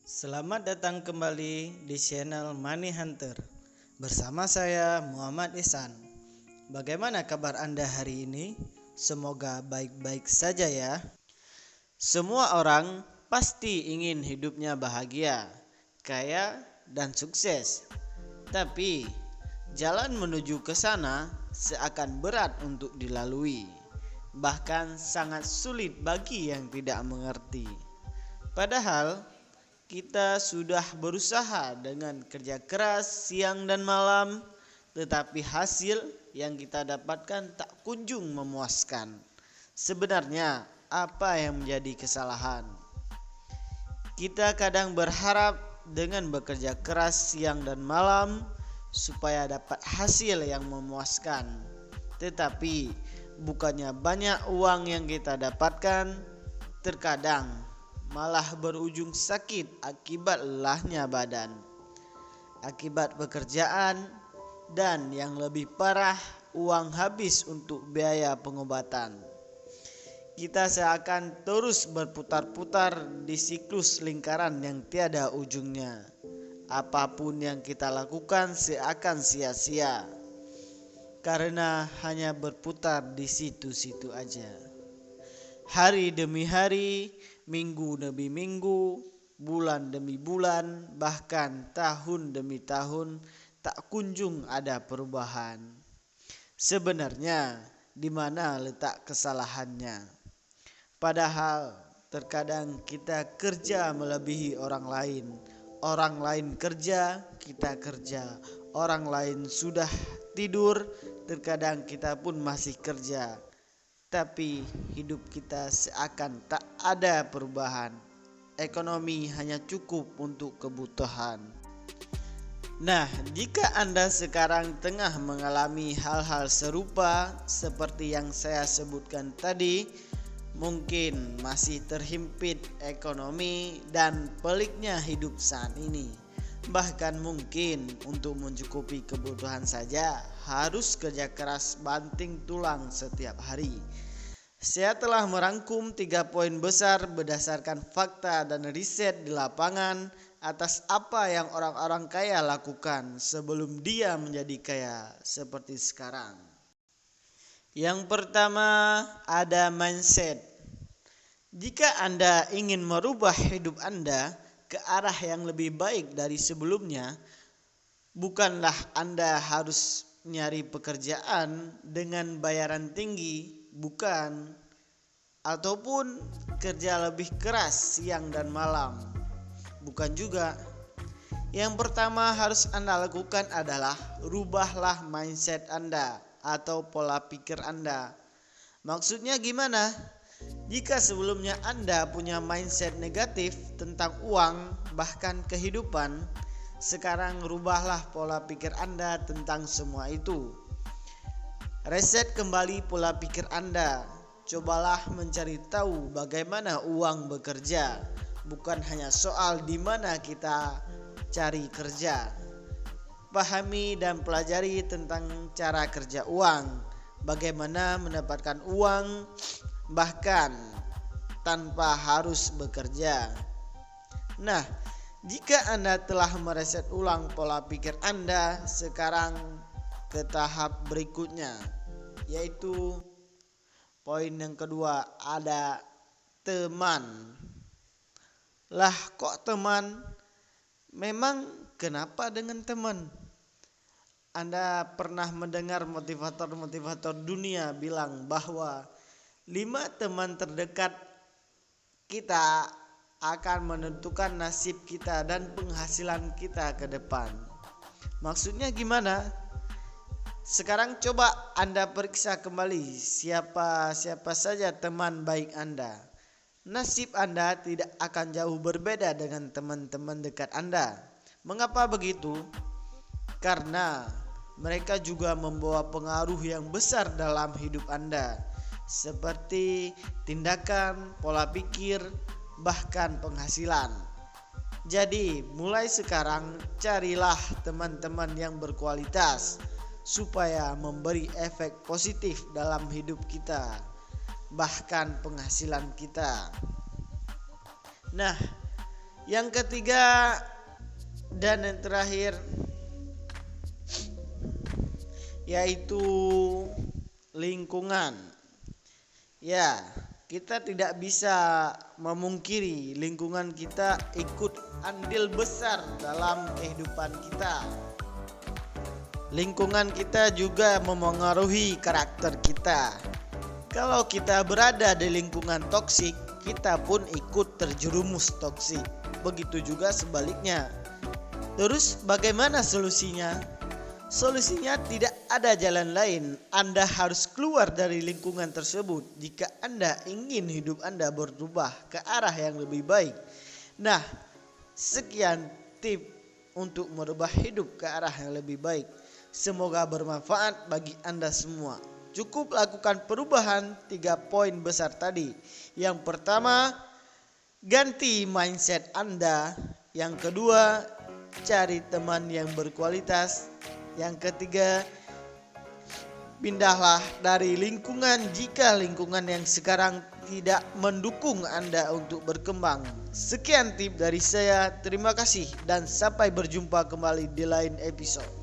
Selamat datang kembali di channel Money Hunter. Bersama saya Muhammad Ihsan. Bagaimana kabar Anda hari ini? Semoga baik-baik saja ya. Semua orang pasti ingin hidupnya bahagia, kaya, dan sukses. Tapi jalan menuju ke sana seakan berat untuk dilalui. Bahkan sangat sulit bagi yang tidak mengerti. Padahal kita sudah berusaha dengan kerja keras siang dan malam, tetapi hasil yang kita dapatkan tak kunjung memuaskan. Sebenarnya, apa yang menjadi kesalahan? Kita kadang berharap dengan bekerja keras siang dan malam supaya dapat hasil yang memuaskan. Tetapi, bukannya banyak uang yang kita dapatkan, terkadang malah berujung sakit akibat lelahnya badan, akibat pekerjaan, dan yang lebih parah, uang habis untuk biaya pengobatan. Kita seakan terus berputar-putar di siklus lingkaran yang tiada ujungnya. Apapun yang kita lakukan seakan sia-sia, karena hanya berputar di situ-situ aja. Hari demi hari, minggu demi minggu, bulan demi bulan, bahkan tahun demi tahun, tak kunjung ada perubahan. Sebenarnya, di mana letak kesalahannya? Padahal, terkadang kita kerja melebihi orang lain kerja, kita kerja. Orang lain sudah tidur, terkadang kita pun masih kerja. Tapi hidup kita seakan tak ada perubahan. Ekonomi hanya cukup untuk kebutuhan. Nah, jika Anda sekarang tengah mengalami hal-hal serupa seperti yang saya sebutkan tadi, mungkin masih terhimpit ekonomi dan peliknya hidup saat ini. Bahkan mungkin untuk mencukupi kebutuhan saja harus kerja keras banting tulang setiap hari. Saya telah merangkum 3 poin besar berdasarkan fakta dan riset di lapangan atas apa yang orang-orang kaya lakukan sebelum dia menjadi kaya seperti sekarang. Yang pertama, ada mindset. Jika Anda ingin merubah hidup Anda ke arah yang lebih baik dari sebelumnya, bukanlah Anda harus nyari pekerjaan dengan bayaran tinggi, bukan, ataupun kerja lebih keras siang dan malam, bukan juga. Yang pertama harus Anda lakukan adalah rubahlah mindset Anda atau pola pikir Anda. Maksudnya gimana? Jika sebelumnya Anda punya mindset negatif tentang uang bahkan kehidupan, sekarang rubahlah pola pikir Anda tentang semua itu. Reset kembali pola pikir Anda. Cobalah mencari tahu bagaimana uang bekerja. Bukan hanya soal di mana kita cari kerja. Pahami dan pelajari tentang cara kerja uang, bagaimana mendapatkan uang bahkan tanpa harus bekerja. Nah, jika Anda telah mereset ulang pola pikir Anda, sekarang ke tahap berikutnya, yaitu poin yang kedua, ada teman. Lah, kok teman? Memang kenapa dengan teman? Anda pernah mendengar motivator-motivator dunia bilang bahwa 5 teman terdekat kita akan menentukan nasib kita dan penghasilan kita ke depan. Maksudnya gimana? Sekarang coba Anda periksa kembali siapa saja teman baik Anda. Nasib Anda tidak akan jauh berbeda dengan teman-teman dekat Anda. Mengapa begitu? Karena mereka juga membawa pengaruh yang besar dalam hidup Anda, seperti tindakan, pola pikir, bahkan penghasilan. Jadi, mulai sekarang carilah teman-teman yang berkualitas supaya memberi efek positif dalam hidup kita, bahkan penghasilan kita. Nah, Yang ketiga dan yang terakhir yaitu lingkungan. Ya, kita tidak bisa memungkiri lingkungan kita ikut andil besar dalam kehidupan kita. Lingkungan kita juga memengaruhi karakter kita. Kalau kita berada di lingkungan toksik, kita pun ikut terjerumus toksik. Begitu juga sebaliknya. Terus bagaimana solusinya? Solusinya tidak ada jalan lain. Anda harus keluar dari lingkungan tersebut jika Anda ingin hidup Anda berubah ke arah yang lebih baik. Nah, sekian tip untuk merubah hidup ke arah yang lebih baik. Semoga bermanfaat bagi Anda semua. Cukup lakukan perubahan 3 poin besar tadi. Yang pertama, ganti mindset Anda. Yang kedua, cari teman yang berkualitas. Yang ketiga, pindahlah dari lingkungan jika lingkungan yang sekarang tidak mendukung Anda untuk berkembang. Sekian tip dari saya, terima kasih dan sampai berjumpa kembali di lain episode.